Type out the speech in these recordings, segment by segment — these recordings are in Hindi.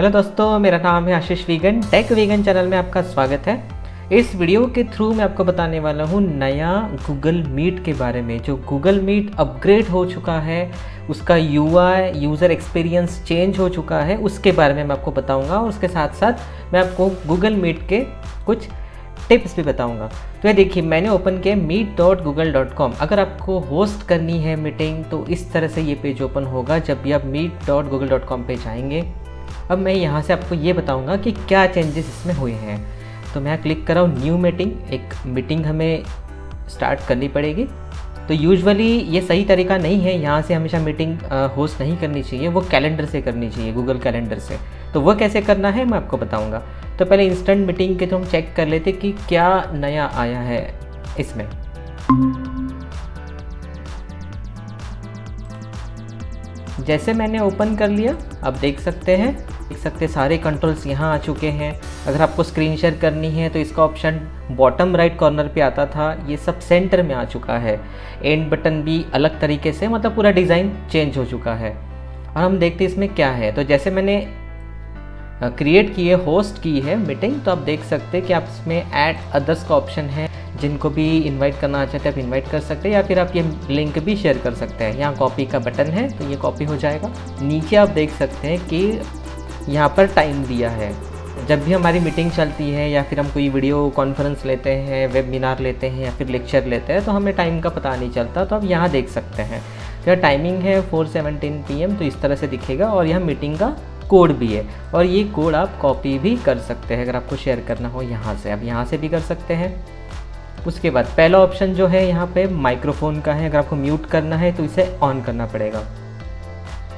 हेलो दोस्तों, मेरा नाम है आशीष वीगन। टेक वीगन चैनल में आपका स्वागत है। इस वीडियो के थ्रू मैं आपको बताने वाला हूँ नया गूगल मीट के बारे में। जो गूगल मीट अपग्रेड हो चुका है, उसका यूआई यूज़र एक्सपीरियंस चेंज हो चुका है, उसके बारे में मैं आपको बताऊँगा। और उसके साथ साथ मैं आपको गूगल मीट के कुछ टिप्स भी बताऊंगा। तो ये देखिए, मैंने ओपन किया meet.google.com। अगर आपको होस्ट करनी है मीटिंग तो इस तरह से ये पेज ओपन होगा जब भी आप meet.google.com पे जाएंगे। अब मैं यहाँ से आपको ये बताऊंगा कि क्या चेंजेस इसमें हुए हैं। तो मैं क्लिक कर रहा हूँ न्यू मीटिंग। एक मीटिंग हमें स्टार्ट करनी पड़ेगी। तो यूजुअली ये सही तरीका नहीं है, यहाँ से हमेशा मीटिंग होस्ट नहीं करनी चाहिए, वो कैलेंडर से करनी चाहिए, गूगल कैलेंडर से। तो वो कैसे करना है मैं आपको बताऊंगा। तो पहले इंस्टेंट मीटिंग के तो हम चेक कर लेते कि क्या नया आया है इसमें। जैसे मैंने ओपन कर लिया, आप देख सकते सारे कंट्रोल्स यहाँ आ चुके हैं। अगर आपको स्क्रीन शेयर करनी है तो इसका ऑप्शन बॉटम राइट कॉर्नर पे आता था, ये सब सेंटर में आ चुका है। एंड बटन भी अलग तरीके से, मतलब पूरा डिज़ाइन चेंज हो चुका है। और हम देखते हैं इसमें क्या है। तो जैसे मैंने क्रिएट की है, होस्ट की है मीटिंग, तो आप देख सकते हैं कि आप इसमें ऐड अदर्स का ऑप्शन है। जिनको भी इनवाइट करना चाहते हैं आप इनवाइट कर सकते हैं, या फिर आप ये लिंक भी शेयर कर सकते हैं। यहाँ कॉपी का बटन है तो ये कॉपी हो जाएगा। नीचे आप देख सकते हैं कि यहाँ पर टाइम दिया है। जब भी हमारी मीटिंग चलती है या फिर हम कोई वीडियो कॉन्फ्रेंस लेते हैं, वेबिनार लेते हैं या फिर लेक्चर लेते हैं, तो हमें टाइम का पता नहीं चलता। तो आप यहाँ देख सकते हैं यह टाइमिंग है 4:17 PM, तो इस तरह से दिखेगा। और यहाँ मीटिंग का कोड भी है, और ये कोड आप कॉपी भी कर सकते हैं अगर आपको शेयर करना हो। यहाँ से आप यहाँ से भी कर सकते हैं। उसके बाद पहला ऑप्शन जो है यहाँ पे माइक्रोफोन का है। अगर आपको म्यूट करना है तो इसे ऑन करना पड़ेगा,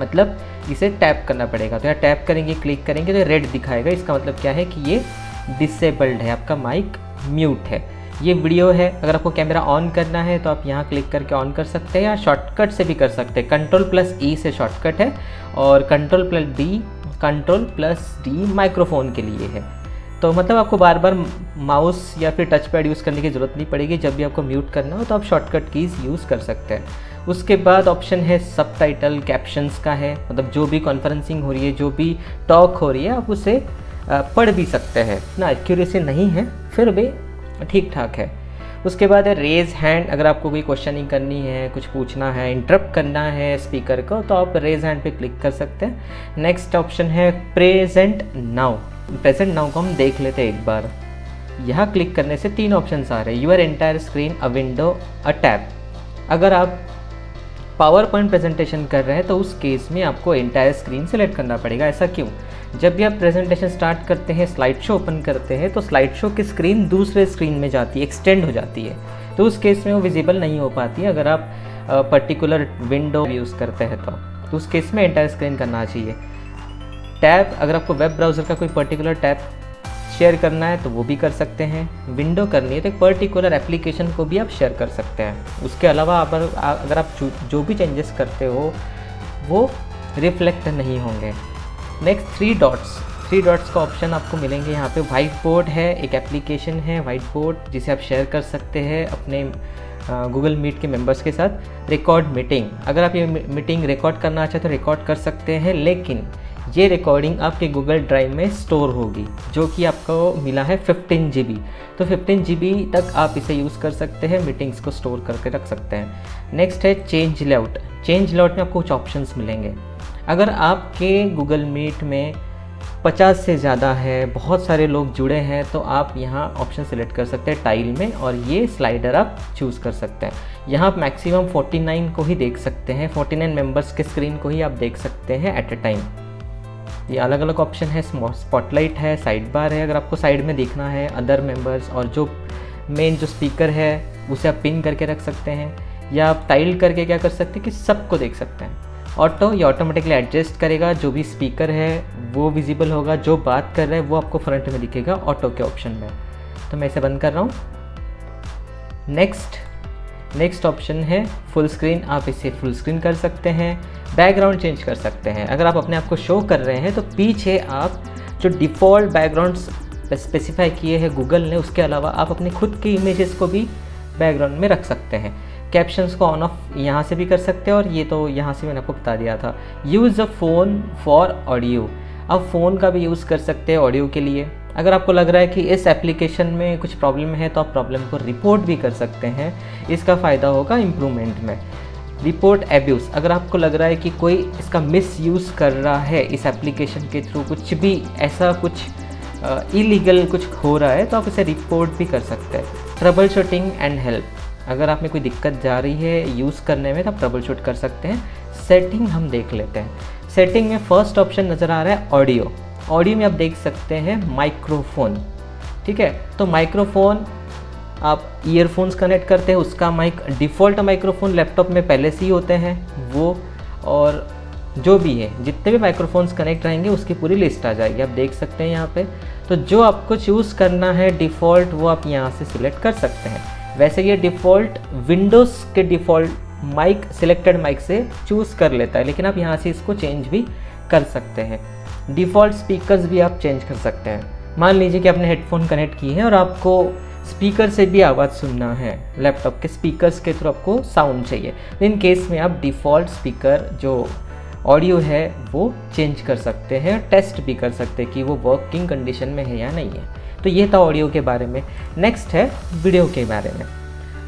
मतलब इसे टैप करना पड़ेगा। तो यहाँ टैप करेंगे, क्लिक करेंगे तो रेड दिखाएगा। इसका मतलब क्या है कि ये डिसेबल्ड है, आपका माइक म्यूट है। ये वीडियो है। अगर आपको कैमरा ऑन करना है तो आप यहाँ क्लिक करके ऑन कर सकते हैं, या शॉर्टकट से भी कर सकते हैं। Ctrl+E से शॉर्टकट है, और Ctrl+D माइक्रोफोन के लिए है। तो मतलब आपको बार बार माउस या फिर टच पैड यूज़ करने की ज़रूरत नहीं पड़ेगी। जब भी आपको म्यूट करना हो तो आप शॉर्टकट कीज़ यूज़ कर सकते हैं। उसके बाद ऑप्शन है सबटाइटल कैप्शंस का है, मतलब जो भी कॉन्फ्रेंसिंग हो रही है, जो भी टॉक हो रही है, आप उसे पढ़ भी सकते हैं। ना एक्यूरेसी नहीं है, फिर भी ठीक ठाक है। उसके बाद है रेज हैंड। अगर आपको कोई क्वेश्चनिंग करनी है, कुछ पूछना है, इंटरप्ट करना है स्पीकर को, तो आप रेज हैंड पे क्लिक कर सकते हैं। नेक्स्ट ऑप्शन है प्रेजेंट नाउ। प्रेजेंट नाउ को हम देख लेते हैं एक बार। यहाँ क्लिक करने से 3 ऑप्शंस आ रहे हैं। Your entire screen, a window, a tab. अगर आप पावर पॉइंट प्रेजेंटेशन कर रहे हैं तो उस केस में आपको एंटायर स्क्रीन सेलेक्ट करना पड़ेगा। ऐसा क्यों? जब भी आप प्रेजेंटेशन स्टार्ट करते हैं, स्लाइड शो ओपन करते हैं, तो स्लाइड शो की स्क्रीन दूसरे स्क्रीन में जाती है, एक्सटेंड हो जाती है। तो उस केस में वो विजिबल नहीं हो पाती है अगर आप पर्टिकुलर विंडो यूज़ करते हैं तो उस केस में एंटायर स्क्रीन करना चाहिए। टैब, अगर आपको वेब ब्राउज़र का कोई पर्टिकुलर टैब शेयर करना है तो वो भी कर सकते हैं। विंडो करनी है तो एक पर्टिकुलर एप्लीकेशन को भी आप शेयर कर सकते हैं। उसके अलावा अगर आप जो भी चेंजेस करते हो वो रिफ्लेक्ट नहीं होंगे। नेक्स्ट 3 डॉट्स का ऑप्शन आपको मिलेंगे यहाँ पे। वाइट बोर्ड है, एक एप्लीकेशन है वाइट बोर्ड, जिसे आप शेयर कर सकते हैं अपने गूगल मीट के मेंबर्स के साथ। रिकॉर्ड मीटिंग, अगर आप ये मीटिंग रिकॉर्ड करना चाहते हो रिकॉर्ड कर सकते हैं, लेकिन ये रिकॉर्डिंग आपके गूगल ड्राइव में स्टोर होगी, जो कि आपको मिला है 15 GB। तो 15 GB तक आप इसे यूज़ कर सकते हैं, मीटिंग्स को स्टोर करके रख सकते हैं। नेक्स्ट है चेंज लेआउट। चेंज लेआउट में आपको कुछ ऑप्शंस मिलेंगे। अगर आपके गूगल मीट में 50 से ज़्यादा है, बहुत सारे लोग जुड़े हैं, तो आप यहाँ ऑप्शन सेलेक्ट कर सकते हैं टाइल में, और ये स्लाइडर आप चूज़ कर सकते हैं। यहाँ आप मैक्सिमम 49 को ही देख सकते हैं, 49 मेंबर्स के स्क्रीन को ही आप देख सकते हैं एट ए टाइम। ये अलग अलग ऑप्शन है। स्पॉटलाइट है, साइड बार है, अगर आपको साइड में देखना है अदर मेंबर्स, और जो मेन जो स्पीकर है उसे आप पिन करके रख सकते हैं, या आप टाइल करके क्या कर सकते हैं कि सबको देख सकते हैं। ऑटो, ये ऑटोमेटिकली एडजस्ट करेगा, जो भी स्पीकर है वो विजिबल होगा, जो बात कर रहा है वो आपको फ्रंट में दिखेगा ऑटो के ऑप्शन में। तो मैं इसे बंद कर रहा हूँ। नेक्स्ट ऑप्शन है फुल स्क्रीन। आप इसे फुल स्क्रीन कर सकते हैं। बैकग्राउंड चेंज कर सकते हैं। अगर आप अपने आप को शो कर रहे हैं तो पीछे आप जो डिफ़ॉल्ट बैकग्राउंड्स स्पेसिफाई किए हैं गूगल ने, उसके अलावा आप अपने खुद के इमेजेस को भी बैकग्राउंड में रख सकते हैं। कैप्शंस को ऑन ऑफ यहाँ से भी कर सकते हैं, और ये तो यहाँ से मैंने आपको बता दिया था। Use a phone for audio. आप फ़ोन का भी यूज़ कर सकते हैं ऑडियो के लिए। अगर आपको लग रहा है कि इस एप्लीकेशन में कुछ प्रॉब्लम है तो आप प्रॉब्लम को रिपोर्ट भी कर सकते हैं, इसका फ़ायदा होगा इम्प्रूवमेंट में। रिपोर्ट एब्यूज़, अगर आपको लग रहा है कि कोई इसका मिसयूज़ कर रहा है इस एप्लीकेशन के थ्रू, कुछ भी ऐसा कुछ इलीगल कुछ हो रहा है तो आप इसे रिपोर्ट भी कर सकते हैं। ट्रबल शूटिंग एंड हेल्प, अगर आप में कोई दिक्कत जा रही है यूज़ करने में तो आप ट्रबल शूट कर सकते हैं। सेटिंग हम देख लेते हैं। सेटिंग में फर्स्ट ऑप्शन नज़र आ रहा है ऑडियो। ऑडियो में आप देख सकते हैं माइक्रोफोन, ठीक है। तो माइक्रोफोन आप ईयरफोन्स कनेक्ट करते हैं, उसका माइक डिफ़ॉल्ट माइक्रोफोन लैपटॉप में पहले से ही होते हैं वो, और जो भी है जितने भी माइक्रोफोन्स कनेक्ट रहेंगे उसकी पूरी लिस्ट आ जाएगी, आप देख सकते हैं यहाँ पे। तो जो आपको चूज़ करना है डिफ़ॉल्ट वो आप यहाँ से सिलेक्ट कर सकते हैं। वैसे ये डिफ़ॉल्ट विंडोज़ के डिफ़ॉल्ट माइक सिलेक्टेड माइक से चूज़ कर लेता है, लेकिन आप यहाँ से इसको चेंज भी कर सकते हैं। डिफ़ॉल्ट स्पीकर्स भी आप चेंज कर सकते हैं। मान लीजिए कि आपने हेडफोन कनेक्ट किए हैं और आपको स्पीकर से भी आवाज़ सुनना है, लैपटॉप के स्पीकर्स के थ्रू आपको साउंड चाहिए, इन केस में आप डिफ़ॉल्ट स्पीकर जो ऑडियो है वो चेंज कर सकते हैं, टेस्ट भी कर सकते हैं कि वो वर्किंग कंडीशन में है या नहीं है। तो ये था ऑडियो के बारे में। नेक्स्ट है वीडियो के बारे में।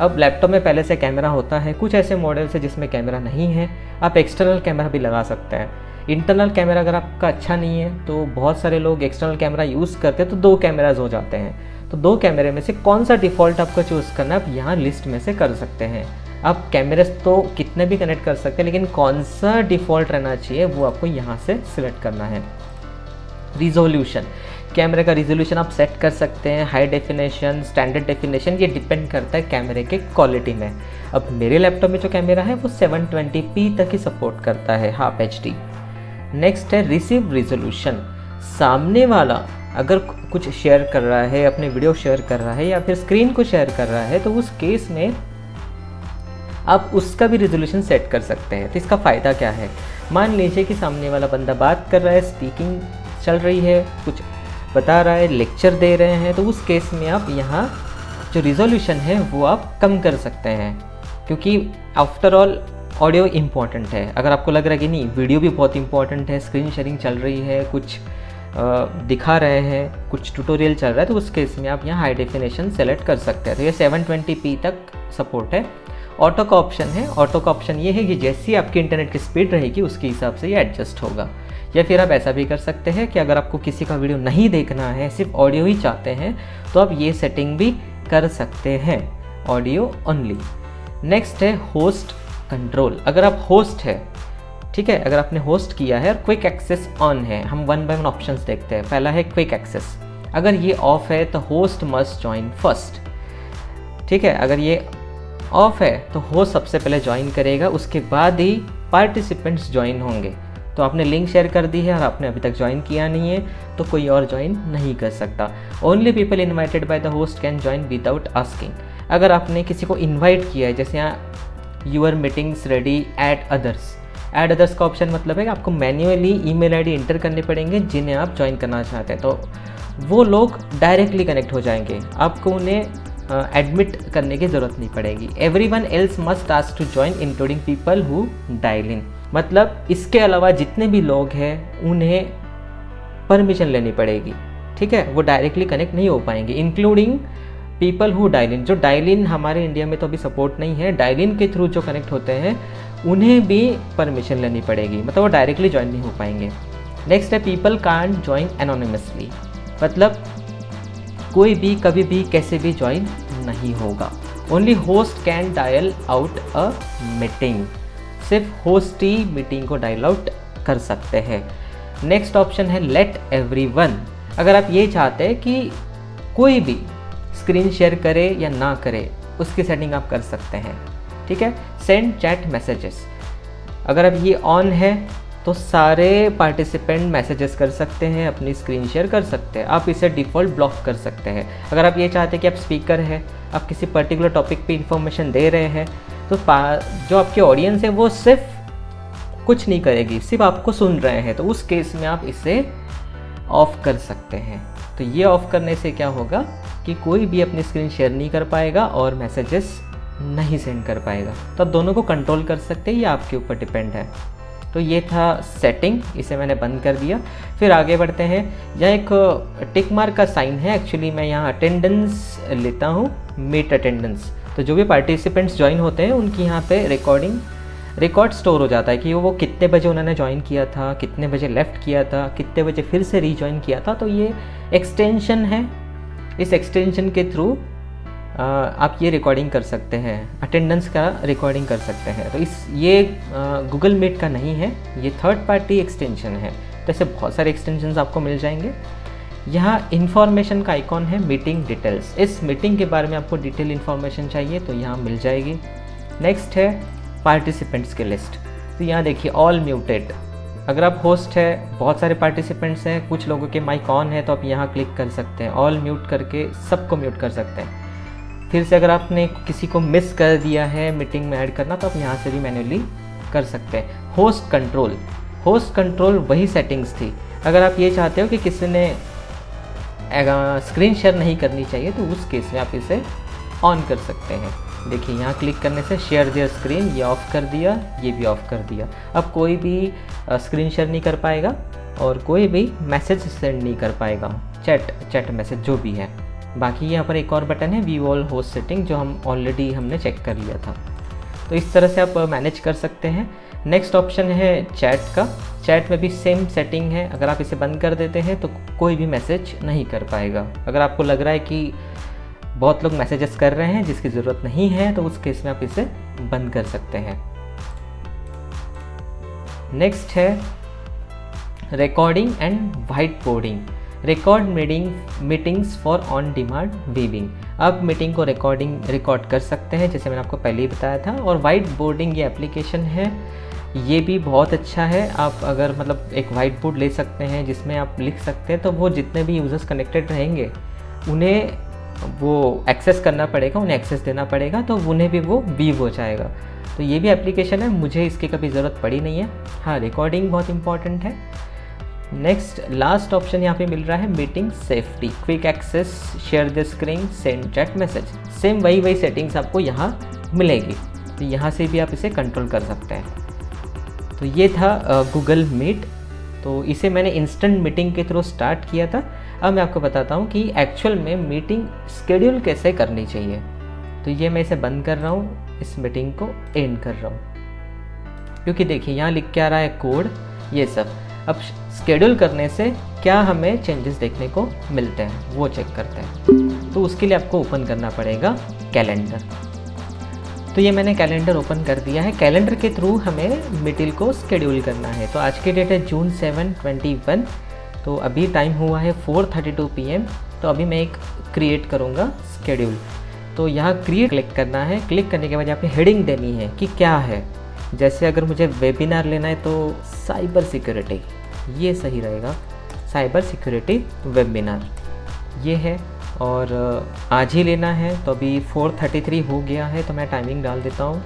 अब लैपटॉप में पहले से कैमरा होता है, कुछ ऐसे मॉडल्स है जिसमें कैमरा नहीं है, आप एक्सटर्नल कैमरा भी लगा सकते हैं। इंटरनल कैमरा अगर आपका अच्छा नहीं है तो बहुत सारे लोग एक्सटर्नल कैमरा यूज़ करते हैं तो 2 कैमराज हो जाते हैं। तो 2 कैमरे में से कौन सा डिफ़ॉल्ट आपको चूज़ करना है आप यहाँ लिस्ट में से कर सकते हैं। आप कैमरेस तो कितने भी कनेक्ट कर सकते हैं, लेकिन कौन सा डिफ़ॉल्ट रहना चाहिए वो आपको यहाँ से सिलेक्ट करना है। रिजोल्यूशन, कैमरे का रिजोल्यूशन आप सेट कर सकते हैं, हाई डेफिनेशन, स्टैंडर्ड डेफिनेशन, ये डिपेंड करता है कैमरे के क्वालिटी में। अब मेरे लैपटॉप में जो कैमरा है वो 720p तक ही सपोर्ट करता है, हाफ HD। नेक्स्ट है रिसीव रिजोल्यूशन, सामने वाला अगर कुछ शेयर कर रहा है, अपने वीडियो शेयर कर रहा है या फिर स्क्रीन को शेयर कर रहा है तो उस केस में आप उसका भी रिजोल्यूशन सेट कर सकते हैं। तो इसका फ़ायदा क्या है, मान लीजिए कि सामने वाला बंदा बात कर रहा है, स्पीकिंग चल रही है, कुछ बता रहा है, लेक्चर दे रहे हैं, तो उस केस में आप यहाँ जो रिजोल्यूशन है वो आप कम कर सकते हैं, क्योंकि आफ्टर ऑल ऑडियो इम्पॉर्टेंट है। अगर आपको लग रहा है कि नहीं वीडियो भी बहुत इंपॉर्टेंट है, स्क्रीन शेयरिंग चल रही है, कुछ दिखा रहे हैं, कुछ ट्यूटोरियल चल रहा है, तो उस केस में आप यहाँ हाई डेफिनेशन सेलेक्ट कर सकते हैं। तो ये 720p तक सपोर्ट है। ऑटो का ऑप्शन है, ऑटो का ऑप्शन ये है कि जैसी आपकी इंटरनेट की स्पीड रहेगी उसके हिसाब से ये एडजस्ट होगा। या फिर आप ऐसा भी कर सकते हैं कि अगर आपको किसी का वीडियो नहीं देखना है, सिर्फ ऑडियो ही चाहते हैं, तो आप ये सेटिंग भी कर सकते हैं, ऑडियो ओनली। नेक्स्ट है होस्ट कंट्रोल, अगर आप होस्ट है, ठीक है, अगर आपने होस्ट किया है और क्विक एक्सेस ऑन है, हम 1 बाय 1 ऑप्शंस देखते हैं। पहला है क्विक एक्सेस, अगर ये ऑफ है तो होस्ट मस्ट ज्वाइन फर्स्ट, ठीक है। अगर ये ऑफ है तो होस्ट सबसे पहले ज्वाइन करेगा, उसके बाद ही पार्टिसिपेंट्स ज्वाइन होंगे। तो आपने लिंक शेयर कर दी है और आपने अभी तक ज्वाइन किया नहीं है तो कोई और ज्वाइन नहीं कर सकता। Only people invited by the host can join without asking, अगर आपने किसी को इन्वाइट किया है, जैसे यहाँ your meetings ready add others, add others का ऑप्शन मतलब है कि आपको मैन्युअली ईमेल आईडी इंटर करने पड़ेंगे जिन्हें आप ज्वाइन करना चाहते हैं, तो वो लोग डायरेक्टली कनेक्ट हो जाएंगे, आपको उन्हें एडमिट करने की ज़रूरत नहीं पड़ेगी। Everyone else must ask to join including people who dial in, मतलब इसके अलावा जितने भी लोग हैं उन्हें परमिशन लेनी पड़ेगी, ठीक है, वो डायरेक्टली कनेक्ट नहीं हो पाएंगे। इंक्लूडिंग पीपल हु डायल इन, जो डायल इन हमारे इंडिया में तो अभी सपोर्ट नहीं है, डायल इन के थ्रू जो कनेक्ट होते हैं उन्हें भी परमिशन लेनी पड़ेगी, मतलब वो डायरेक्टली ज्वाइन नहीं हो पाएंगे। नेक्स्ट है पीपल कांट ज्वाइन एनोनिमसली, मतलब कोई भी कभी भी कैसे भी ज्वाइन नहीं होगा। Only host can dial out a meeting, सिर्फ होस्ट ही मीटिंग को डायल आउट कर सकते हैं। नेक्स्ट ऑप्शन है लेट एवरीवन, अगर आप ये चाहते हैं कि कोई भी स्क्रीन शेयर करे या ना करे उसकी सेटिंग आप कर सकते हैं, ठीक है। सेंड चैट मैसेजेस, अगर अब ये ऑन है तो सारे पार्टिसिपेंट मैसेजेस कर सकते हैं, अपनी स्क्रीन शेयर कर सकते हैं, आप इसे डिफ़ॉल्ट ब्लॉक कर सकते हैं। अगर आप ये चाहते हैं कि आप स्पीकर है, आप किसी पर्टिकुलर टॉपिक पे इंफॉर्मेशन दे रहे हैं, तो जो आपके ऑडियंस है वो सिर्फ कुछ नहीं करेगी, सिर्फ आपको सुन रहे हैं, तो उस केस में आप इसे ऑफ़ कर सकते हैं। तो ये ऑफ़ करने से क्या होगा कि कोई भी अपनी स्क्रीन शेयर नहीं कर पाएगा और मैसेजेस नहीं सेंड कर पाएगा। तो आप दोनों को कंट्रोल कर सकते हैं, ये आपके ऊपर डिपेंड है। तो ये था सेटिंग, इसे मैंने बंद कर दिया। फिर आगे बढ़ते हैं। यहाँ एक टिक मार्क का साइन है, एक्चुअली मैं यहाँ अटेंडेंस लेता हूँ, मीट अटेंडेंस। तो जो भी पार्टिसिपेंट्स ज्वाइन होते हैं उनकी यहाँ पे रिकॉर्ड स्टोर हो जाता है कि वो कितने बजे उन्होंने ज्वाइन किया था, कितने बजे लेफ़्ट किया था, कितने बजे फिर से रीज्वाइन किया था। तो ये एक्सटेंशन है, इस एक्सटेंशन के थ्रू आप ये रिकॉर्डिंग कर सकते हैं, अटेंडेंस का रिकॉर्डिंग कर सकते हैं। तो ये गूगल मीट का नहीं है, ये थर्ड पार्टी एक्सटेंशन है। तो ऐसे बहुत सारे एक्सटेंशंस आपको मिल जाएंगे। यहाँ इन्फॉर्मेशन का आइकॉन है, मीटिंग डिटेल्स। इस मीटिंग के बारे में आपको डिटेल इन्फॉर्मेशन चाहिए तो यहाँ मिल जाएगी। नेक्स्ट है पार्टिसिपेंट्स की लिस्ट। तो यहाँ देखिए ऑल म्यूटेड। अगर आप होस्ट है, बहुत सारे पार्टिसिपेंट्स हैं, कुछ लोगों के माइक ऑन है, तो आप यहाँ क्लिक कर सकते हैं, ऑल म्यूट करके सबको म्यूट कर सकते हैं। फिर से अगर आपने किसी को मिस कर दिया है मीटिंग में ऐड करना, तो आप यहाँ से भी मैन्युअली कर सकते हैं। होस्ट कंट्रोल वही सेटिंग्स थी। अगर आप ये चाहते हो कि किसी ने स्क्रीन शेयर नहीं करनी चाहिए तो उस केस में आप इसे ऑन कर सकते हैं। देखिए यहाँ क्लिक करने से शेयर देयर स्क्रीन, ये ऑफ़ कर दिया, ये भी ऑफ़ कर दिया। अब कोई भी स्क्रीन शेयर नहीं कर पाएगा और कोई भी मैसेज सेंड नहीं कर पाएगा, चैट मैसेज जो भी है। बाकी यहाँ पर एक और बटन है व्यू ऑल होस्ट सेटिंग, जो हमने चेक कर लिया था। तो इस तरह से आप मैनेज कर सकते हैं। नेक्स्ट ऑप्शन है चैट का। चैट में भी सेम सेटिंग है। अगर आप इसे बंद कर देते हैं तो कोई भी मैसेज नहीं कर पाएगा। अगर आपको लग रहा है कि बहुत लोग मैसेजेस कर रहे हैं जिसकी ज़रूरत नहीं है, तो उस केस में आप इसे बंद कर सकते हैं। नेक्स्ट है recording and white boarding. Record meetings for on demand viewing. आप मीटिंग को रिकॉर्ड कर सकते हैं, जैसे मैंने आपको पहले ही बताया था। और वाइट बोर्डिंग ये एप्लीकेशन है, ये भी बहुत अच्छा है। आप अगर एक वाइट बोर्ड ले सकते हैं जिसमें आप लिख सकते हैं, तो वो जितने भी यूज़र्स कनेक्टेड रहेंगे उन्हें वो एक्सेस करना पड़ेगा, उन्हें एक्सेस देना पड़ेगा, तो उन्हें भी वो व्यू हो जाएगा। तो ये भी एप्लीकेशन है, मुझे इसकी कभी ज़रूरत पड़ी नहीं है। हाँ, रिकॉर्डिंग बहुत इंपॉर्टेंट है। नेक्स्ट लास्ट ऑप्शन यहाँ पे मिल रहा है meeting safety, quick access, share the screen, send chat message. Same वही सेटिंग्स आपको यहाँ मिलेगी, तो यहाँ से भी आप इसे कंट्रोल कर सकते हैं। तो ये था गूगल मीट। तो इसे मैंने इंस्टेंट मीटिंग के थ्रू स्टार्ट किया था। अब मैं आपको बताता हूँ कि एक्चुअल में मीटिंग शेड्यूल कैसे करनी चाहिए। तो ये मैं इसे बंद कर रहा हूँ, इस मीटिंग को एंड कर रहा हूँ, क्योंकि देखिए यहाँ लिख के आ रहा है कोड, ये सब। अब शेड्यूल करने से क्या हमें चेंजेस देखने को मिलते हैं वो चेक करते हैं। तो उसके लिए आपको ओपन करना पड़ेगा कैलेंडर। तो ये मैंने कैलेंडर ओपन कर दिया है। कैलेंडर के थ्रू हमें मीटिंग को शेड्यूल करना है। तो आज की डेट है जून 7, 2021। तो अभी टाइम हुआ है 4:32 PM। तो अभी मैं एक क्रिएट करूँगा शेड्यूल। तो यहाँ क्रिएट क्लिक करना है। क्लिक करने के बाद यहाँ पे हेडिंग देनी है कि क्या है। जैसे अगर मुझे वेबिनार लेना है तो साइबर सिक्योरिटी, ये सही रहेगा, साइबर सिक्योरिटी वेबिनार ये है। और आज ही लेना है तो अभी 4:33 हो गया है, तो मैं टाइमिंग डाल देता हूँ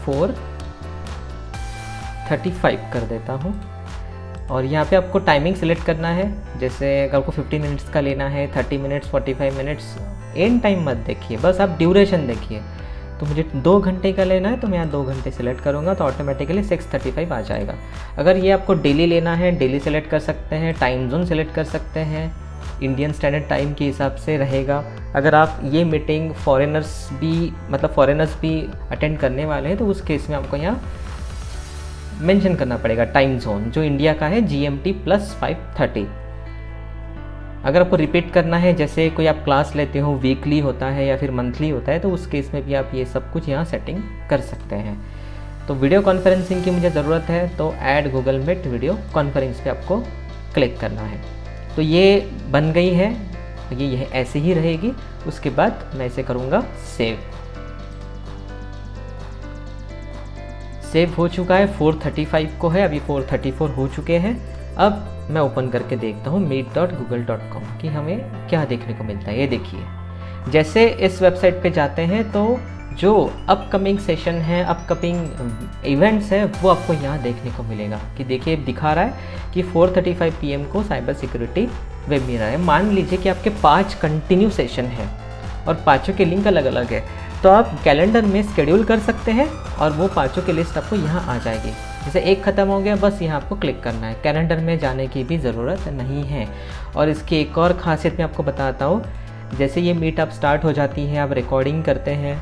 4:35 कर देता हूँ। और यहाँ पे आपको टाइमिंग सेलेक्ट करना है। जैसे अगर आपको 15 मिनट्स का लेना है, 30 मिनट्स, 45 मिनट्स, एंड टाइम मत देखिए, बस आप ड्यूरेशन देखिए। तो मुझे 2 घंटे का लेना है तो मैं यहाँ 2 घंटे सेलेक्ट करूँगा, तो ऑटोमेटिकली 6:35 आ जाएगा। अगर ये आपको डेली लेना है, डेली सेलेक्ट कर सकते हैं, टाइम जोन सेलेक्ट कर सकते हैं, इंडियन स्टैंडर्ड टाइम के हिसाब से रहेगा। अगर आप ये मीटिंग फॉरेनर्स भी अटेंड करने वाले हैं तो उस केस में आपको यहाँ मेंशन करना पड़ेगा टाइम जोन, जो इंडिया का है GMT +5:30। अगर आपको रिपीट करना है, जैसे कोई आप क्लास लेते हो, वीकली होता है या फिर मंथली होता है, तो उस केस में भी आप ये सब कुछ यहाँ सेटिंग कर सकते हैं। तो वीडियो कॉन्फ्रेंसिंग की मुझे ज़रूरत है तो add Google Meet video conference पे आपको क्लिक करना है। तो ये बन गई है, ये ऐसे ही रहेगी। उसके बाद मैं इसे करूँगा सेव हो चुका है। 4:35 को है, अभी 4:34 हो चुके हैं। अब मैं ओपन करके देखता हूँ meet.google.com कि हमें क्या देखने को मिलता है। ये देखिए, जैसे इस वेबसाइट पे जाते हैं तो जो अपकमिंग सेशन है, अपकमिंग इवेंट्स है, वो आपको यहाँ देखने को मिलेगा। कि देखिए दिखा रहा है कि 4:35 PM को साइबर सिक्योरिटी वेबिनार है। मान लीजिए कि आपके 5 कंटिन्यू सेशन हैं और पाँचों के लिंक अलग अलग है, तो आप कैलेंडर में शेड्यूल कर सकते हैं और वो पाँचों की लिस्ट आपको यहाँ आ जाएगी। जैसे एक ख़त्म हो गया, बस यहाँ आपको क्लिक करना है, कैलेंडर में जाने की भी ज़रूरत नहीं है। और इसकी एक और ख़ासियत मैं आपको बताता हूँ, जैसे ये मीट आप स्टार्ट हो जाती है, आप रिकॉर्डिंग करते हैं,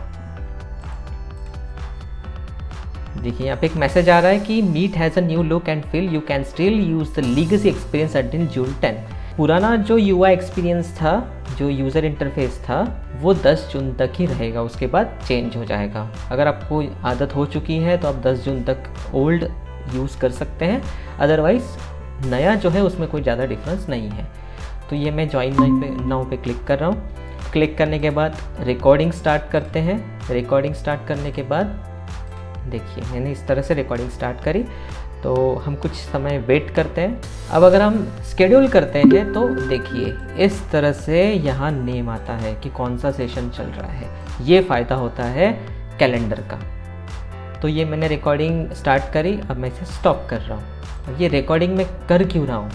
देखिए यहाँ पे एक मैसेज आ रहा है कि Meet has a new look and feel, you can still use the legacy experience until June 10। पुराना जो UI एक्सपीरियंस था, जो यूज़र इंटरफेस था, वो 10 जून तक ही रहेगा, उसके बाद चेंज हो जाएगा। अगर आपको आदत हो चुकी है तो आप 10 जून तक ओल्ड यूज़ कर सकते हैं, अदरवाइज़ नया जो है उसमें कोई ज़्यादा डिफरेंस नहीं है। तो ये मैं ज्वाइन नाउ पे क्लिक कर रहा हूँ। क्लिक करने के बाद रिकॉर्डिंग स्टार्ट करते हैं। रिकॉर्डिंग स्टार्ट करने के बाद देखिए मैंने इस तरह से रिकॉर्डिंग स्टार्ट करी, तो हम कुछ समय वेट करते हैं। अब अगर हम स्केड्यूल करते हैं तो देखिए इस तरह से यहाँ नेम आता है कि कौन सा सेशन चल रहा है। ये फ़ायदा होता है कैलेंडर का। तो ये मैंने रिकॉर्डिंग स्टार्ट करी, अब मैं इसे स्टॉप कर रहा हूँ। ये रिकॉर्डिंग मैं कर क्यों रहा हूँ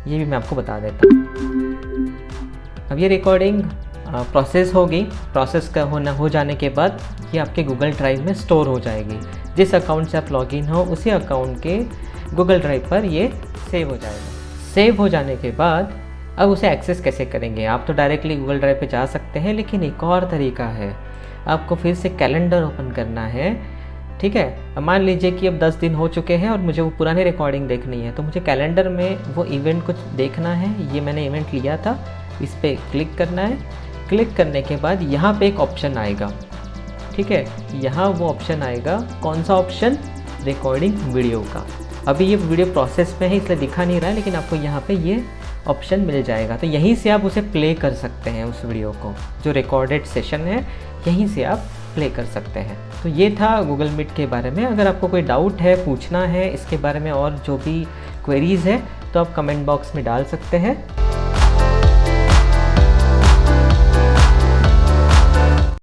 ये भी मैं आपको बता देता हूँ। अब ये रिकॉर्डिंग प्रोसेस होगी। प्रोसेस का हो जाने के बाद ये आपके गूगल ड्राइव में स्टोर हो जाएगी। जिस अकाउंट से आप लॉगिन हो उसी अकाउंट के गूगल ड्राइव पर ये सेव हो जाएगा। सेव हो जाने के बाद अब उसे एक्सेस कैसे करेंगे? आप तो डायरेक्टली गूगल ड्राइव पे जा सकते हैं, लेकिन एक और तरीका है, आपको फिर से कैलेंडर ओपन करना है। ठीक है, मान लीजिए कि अब 10 दिन हो चुके हैं और मुझे वो पुरानी रिकॉर्डिंग देखनी है, तो मुझे कैलेंडर में वो इवेंट कुछ देखना है। ये मैंने इवेंट लिया था, इस पर क्लिक करना है। क्लिक करने के बाद यहाँ पे एक ऑप्शन आएगा, ठीक है, यहाँ वो ऑप्शन आएगा। कौन सा ऑप्शन? रिकॉर्डिंग वीडियो का। अभी ये वीडियो प्रोसेस में है इसलिए दिखा नहीं रहा है, लेकिन आपको यहाँ पे ये ऑप्शन मिल जाएगा। तो यहीं से आप उसे प्ले कर सकते हैं, उस वीडियो को, जो रिकॉर्डेड सेशन है यहीं से आप प्ले कर सकते हैं। तो ये था गूगल मीट के बारे में। अगर आपको कोई डाउट है, पूछना है इसके बारे में और जो भी क्वेरीज़ है, तो आप कमेंट बॉक्स में डाल सकते हैं।